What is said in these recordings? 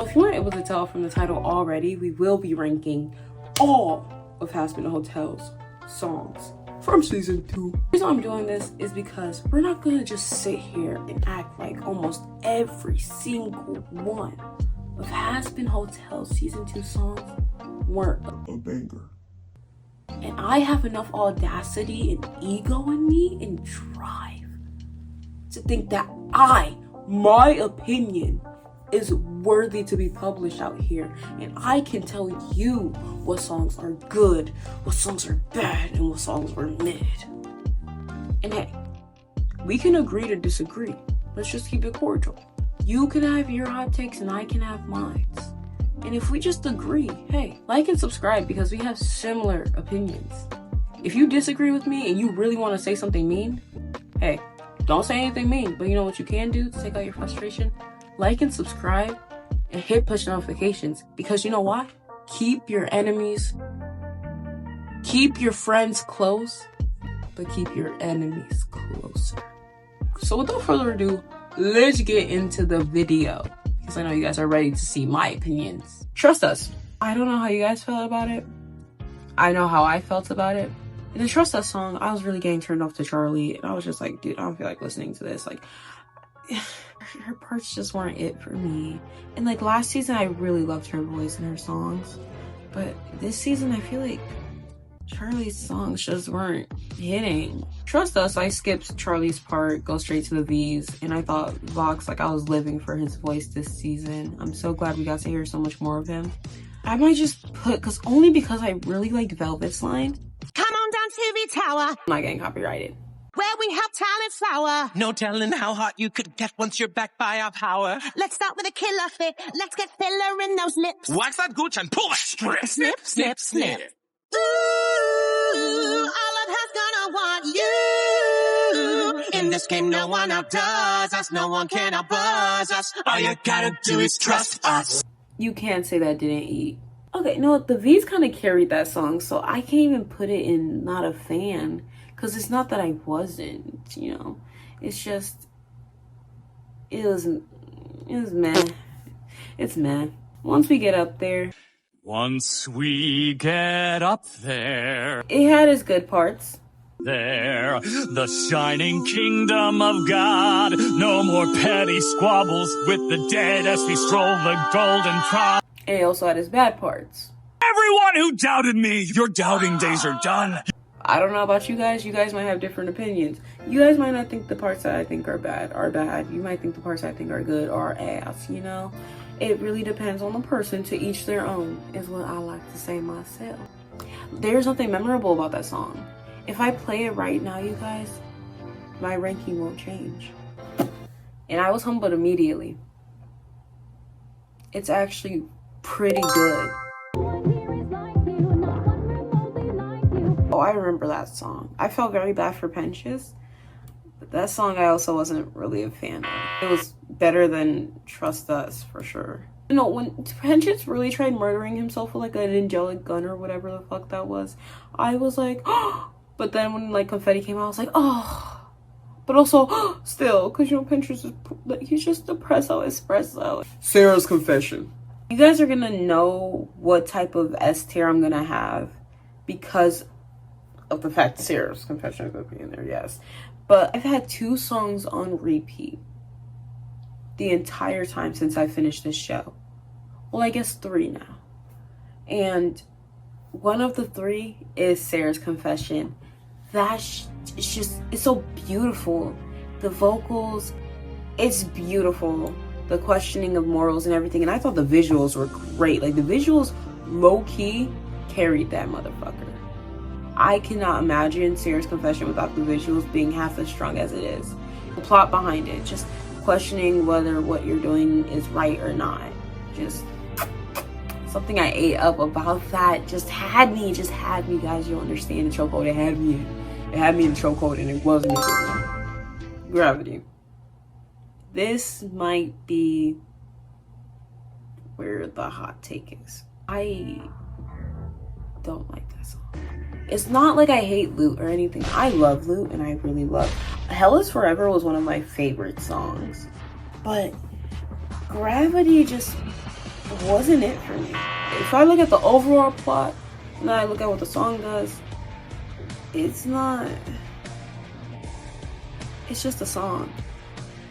If you weren't able to tell from the title already, we will be ranking all of Hazbin Hotel's songs from season 2. The reason I'm doing this is because we're not gonna just sit here and act like almost every single one of Hazbin Hotel's season 2 songs weren't a banger. And I have enough audacity and ego in me and drive to think that my opinion is worthy to be published out here, and I can tell you what songs are good, what songs are bad, and what songs are mid. And hey, we can agree to disagree. Let's just keep it cordial. You can have your hot takes and I can have mine. And if we just agree, hey, like and subscribe because we have similar opinions. If you disagree with me and you really want to say something mean, hey, don't say anything mean, but you know what you can do to take out your frustration? Like and subscribe and hit push notifications, because you know why? Keep your friends close, but keep your enemies closer. So without further ado, let's get into the video, because I know you guys are ready to see my opinions. Trust us. I don't know how you guys felt about it. I know how I felt about it. In the Trust Us song, I was really getting turned off to Charlie, and I was just like, dude, I don't feel like listening to this. Like, her parts just weren't it for me. And like last season, I really loved her voice and her songs, but this season, I feel like Charlie's songs just weren't hitting. Trust Us, I skipped Charlie's part, go straight to the V's, and I thought Vox, like, I was living for his voice this season. I'm so glad we got to hear so much more of him. I might just put, only because I really liked Velvet's line. Come on down to the tower. I'm not getting copyrighted. Where we have talent flower. No telling how hot you could get once you're backed by our power. Let's start with a killer fit. Let's get filler in those lips. Wax that gooch and pull it. Snip, snip, snip, snip. Ooh, all of us gonna want you. In this game, no one outdoes us. No one can outbuzz us. All you gotta do is trust us. You can't say that didn't eat. Okay, no, the V's kind of carried that song, so I can't even put it in not a fan. Because it's not that I wasn't, you know. It's just, it was meh. It's meh. Once we get up there. Once we get up there. It had its good parts. There, the shining kingdom of God. No more petty squabbles with the dead as we stroll the golden prom. And it also had its bad parts. Everyone who doubted me, your doubting days are done. I don't know about you guys. You guys might have different opinions. You guys might not think the parts that I think are bad are bad. You might think the parts I think are good are ass, you know? It really depends on the person. To each their own is what I like to say myself. There's nothing memorable about that song. If I play it right now, you guys, my ranking won't change. And I was humbled immediately. It's actually pretty good. Oh, I remember that song. I felt very bad for Penches, but that song I also wasn't really a fan of. It was better than Trust Us, for sure. You know, when Penches really tried murdering himself with like an angelic gun or whatever the fuck that was, I was like, oh! But then when like Confetti came out, I was like, oh! But also, oh, still, because you know, Penches is like, he's just depresso espresso. Sarah's confession. You guys are gonna know what type of S tier I'm gonna have because of the fact Sarah's confession is going to be in there, yes. But I've had 2 songs on repeat the entire time since I finished this show. Well, I guess 3 now. And one of the 3 is Sarah's confession. It's so beautiful. The vocals, it's beautiful. The questioning of morals and everything. And I thought the visuals were great. Like, the visuals, low-key, carried that motherfucker. I cannot imagine Sarah's confession without the visuals being half as strong as it is. The plot behind it, just questioning whether what you're doing is right or not. Just something I ate up about that just had me, guys. You don't understand the chokehold. It had me in the chokehold, and it wasn't a good one. Gravity. This might be where the hot take is. I don't like that song. It's not like I hate Loot or anything. I love Loot, and I really love Hell is Forever was one of my favorite songs. But Gravity just, wasn't it for me. If I look at the overall plot and then I look at what the song does, it's not. It's just a song.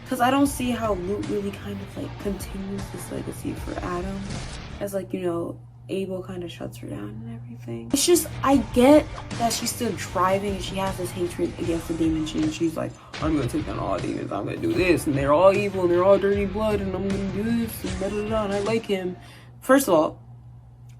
Because I don't see how Luke really kind of like continues this legacy for Adam. As like, you know, Abel kind of shuts her down and everything. It's just, I get that she's still driving and she has this hatred against the demon. She's like, I'm gonna take down all demons, I'm gonna do this, and they're all evil and they're all dirty blood, and I'm gonna do this, and da da da, and I like him. First of all,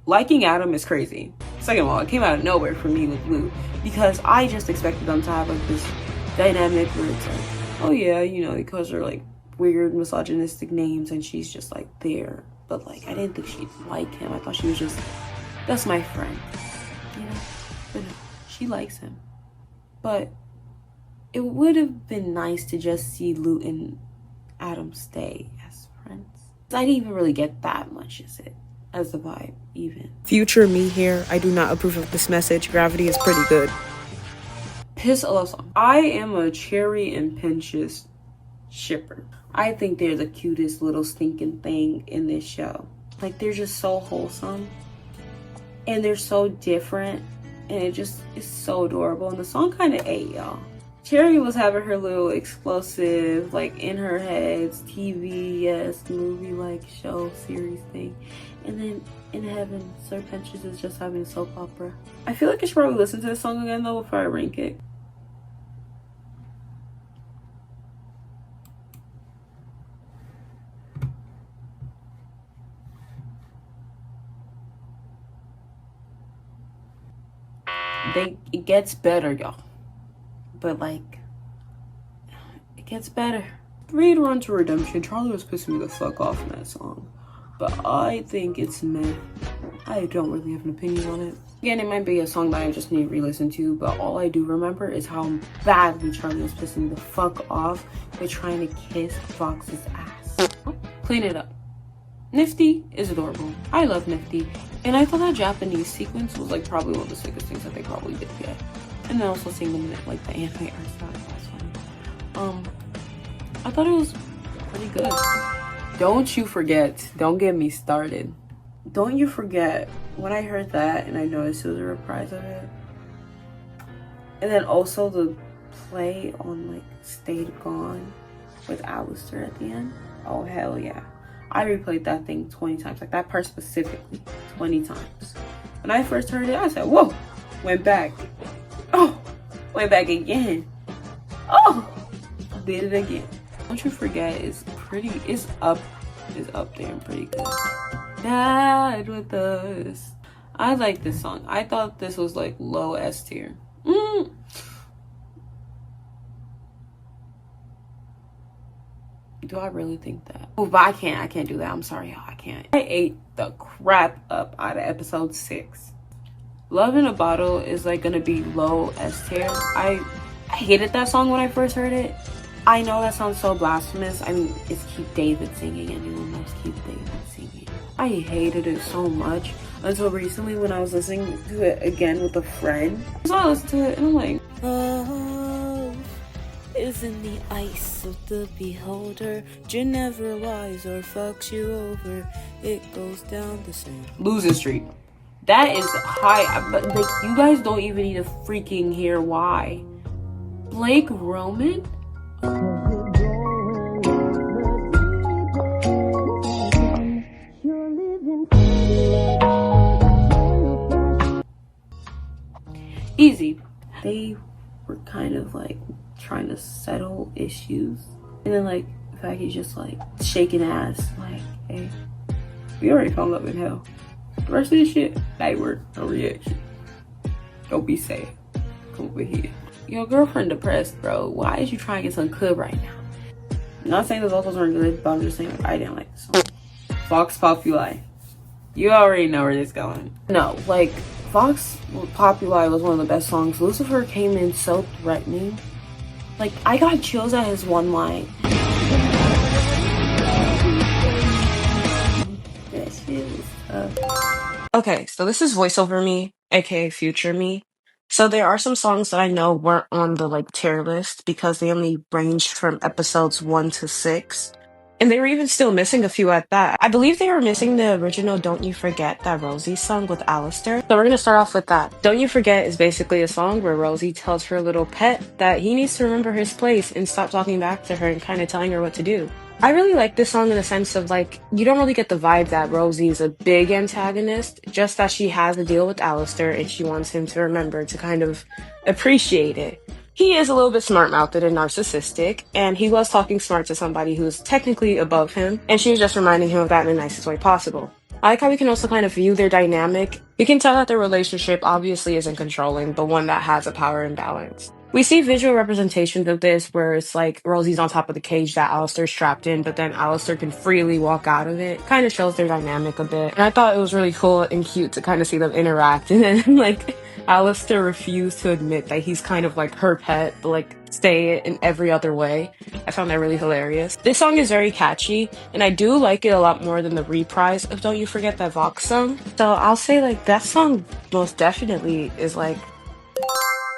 liking Adam is crazy. Second of all, it came out of nowhere for me with Luke, because I just expected them to have like this dynamic where it's like, oh yeah, you know, because they're like weird misogynistic names and she's just like there. But like, I didn't think she'd like him. I thought she was just, that's my friend, you know? But no, she likes him. But it would have been nice to just see Luke and Adam stay as friends. I didn't even really get that much as the vibe, even. Future me here, I do not approve of this message. Gravity is pretty good. Piss a love song. I am a Cherry and Pinch's shipper. I think they're the cutest little stinking thing in this show. Like, they're just so wholesome and they're so different, and it just is so adorable. And the song kind of ate y'all. Cherry was having her little explosive, like in her head's TV, yes, movie like show series thing, and then in heaven, Sir Pinches is just having a soap opera. I feel like I should probably listen to this song again though before I rank it. It gets better, y'all. But like, it gets better. Read Run to Redemption. Charlie was pissing me the fuck off in that song, but I think it's meh. I don't really have an opinion on it. Again, it might be a song that I just need to re-listen to, but all I do remember is how badly Charlie was pissing me the fuck off by trying to kiss Fox's ass. Clean it up. Nifty is adorable. I love Nifty. And I thought that Japanese sequence was like probably one of the sickest things that they probably did yet. And then also seeing them in like the anime art style, that's funny. I thought it was pretty good. Don't you forget, don't get me started. Don't you forget when I heard that and I noticed it was a reprise of it. And then also the play on like Stayed Gone with Alistair at the end. Oh hell yeah. I replayed that thing 20 times, like that part specifically 20 times. When I first heard it, I said, whoa, went back. Oh, went back again. Oh, did it again. Don't you forget, it's up there and pretty good. Died with us. I like this song. I thought this was like low S tier. Do I really think that? Oh, but I can't do that. I'm sorry, y'all. I can't. I ate the crap up out of episode 6. Love in a Bottle is like gonna be low S tier. I hated that song when I first heard it. I know that sounds so blasphemous. I mean, it's Keith David singing. Anyone knows Keith David singing. I hated it so much until recently when I was listening to it again with a friend. So I listened to it and I'm like, love is in the eyes of the beholder. You're never wise or fucks you over. It goes down the same. Losing Street. That is high, but like, you guys don't even need to freaking hear why. Blake Roman? Easy. They were kind of like trying to settle issues, and then like the fact he's just like shaking ass like, hey, we already fell in love in hell. The rest of this shit, they were no reaction. Don't be sad. Come over here. Your girlfriend depressed, bro. Why is you trying to get some good right now? I'm not saying the vocals weren't good, but I'm just saying like, I didn't like the song. Vox Populi. You already know where this is going. No, like, Vox Populi was one of the best songs. Lucifer came in so threatening. Like, I got chills at his one line. That shit was tough. Okay, so this is voiceover me, aka future me. So there are some songs that I know weren't on the like tier list because they only ranged from episodes 1 to 6. And they were even still missing a few at that. I believe they were missing the original Don't You Forget that Rosie sung with Alistair. So we're gonna start off with that. Don't You Forget is basically a song where Rosie tells her little pet that he needs to remember his place and stop talking back to her and kind of telling her what to do. I really like this song in the sense of like, you don't really get the vibe that Rosie is a big antagonist, just that she has a deal with Alistair and she wants him to remember to kind of appreciate it. He is a little bit smart-mouthed and narcissistic, and he was talking smart to somebody who's technically above him, and she was just reminding him of that in the nicest way possible. I like how we can also kind of view their dynamic. You can tell that their relationship obviously isn't controlling, but one that has a power imbalance. We see visual representations of this where it's like Rosie's on top of the cage that Alistair's trapped in, but then Alistair can freely walk out of it. Kind of shows their dynamic a bit. And I thought it was really cool and cute to kind of see them interact. And then like Alistair refused to admit that he's kind of like her pet, but like say it in every other way. I found that really hilarious. This song is very catchy, and I do like it a lot more than the reprise of Don't You Forget That Vox song. So I'll say like that song most definitely is like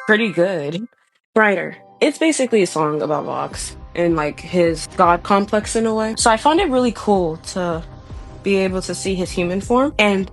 pretty good. Brighter. It's basically a song about Vox and like his god complex in a way. So I found it really cool to be able to see his human form. And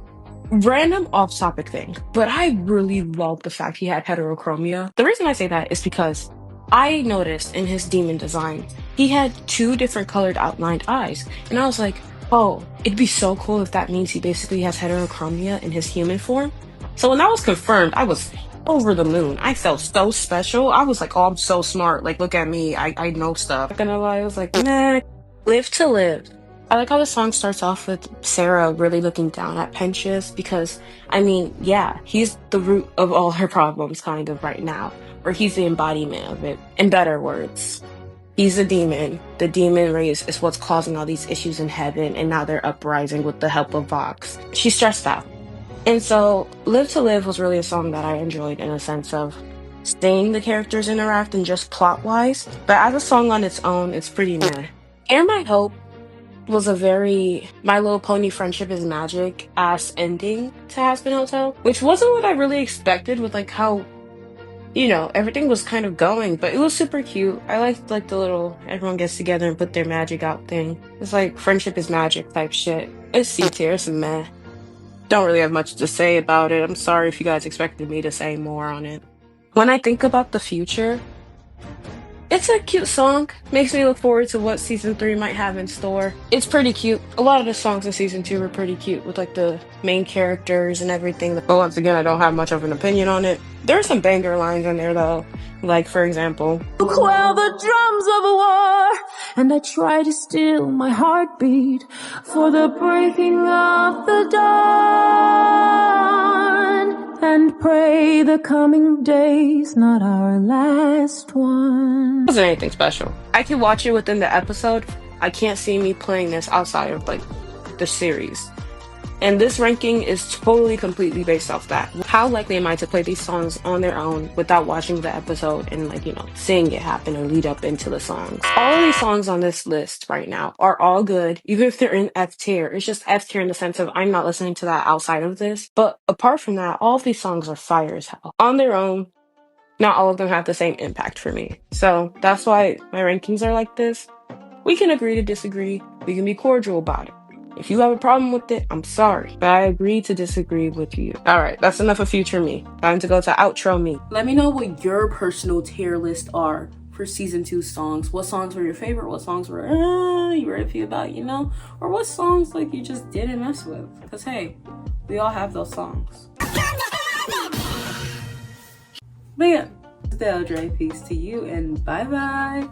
random off-topic thing, but I really love the fact he had heterochromia. The reason I say that is because I noticed in his demon design, he had two different colored outlined eyes. And I was like, oh, it'd be so cool if that means he basically has heterochromia in his human form. So when that was confirmed, I was over the moon. I felt so special. I was like, oh, I'm so smart. Like, look at me. I know stuff. Not gonna lie, I was like, nah. Live to live. I like how the song starts off with Sarah really looking down at Pentious because, I mean, yeah, he's the root of all her problems kind of right now, or he's the embodiment of it. In better words, he's a demon. The demon race is what's causing all these issues in heaven, and now they're uprising with the help of Vox. She's stressed out. And so, Live to Live was really a song that I enjoyed in a sense of seeing the characters interact and just plot-wise, but as a song on its own, it's pretty meh. Air My Hope was a very My Little Pony Friendship is Magic ass ending to Hazbin Hotel, which wasn't what I really expected with like how, you know, everything was kind of going, but it was super cute. I liked like the little everyone gets together and put their magic out thing. It's like friendship is magic type shit. It's C tier, it's meh. Don't really have much to say about it. I'm sorry if you guys expected me to say more on it. When I think about the future, it's a cute song. Makes me look forward to what season 3 might have in store. It's pretty cute. A lot of the songs in season 2 were pretty cute with like the main characters and everything. But once again, I don't have much of an opinion on it. There are some banger lines in there though. Like for example, quell the drums of war, and I try to still my heartbeat for the breaking of the dawn, and pray the coming day's not our last one. it wasn't anything special. I can watch it within the episode. I can't see me playing this outside of like the series. And this ranking is totally completely based off that. How likely am I to play these songs on their own without watching the episode and like, you know, seeing it happen or lead up into the songs? All of these songs on this list right now are all good, even if they're in F tier. It's just F tier in the sense of I'm not listening to that outside of this. But apart from that, all of these songs are fire as hell. On their own, not all of them have the same impact for me. So that's why my rankings are like this. We can agree to disagree. We can be cordial about it. If you have a problem with it, I'm sorry, but I agree to disagree with you. All right, that's enough of future me. Time to go to outro me. Let me know what your personal tier list are for season 2 songs. What songs were your favorite? What songs were you were iffy about, you know? Or what songs like you just didn't mess with? Because hey, we all have those songs. But yeah, it's Delderae. Peace to you and bye-bye.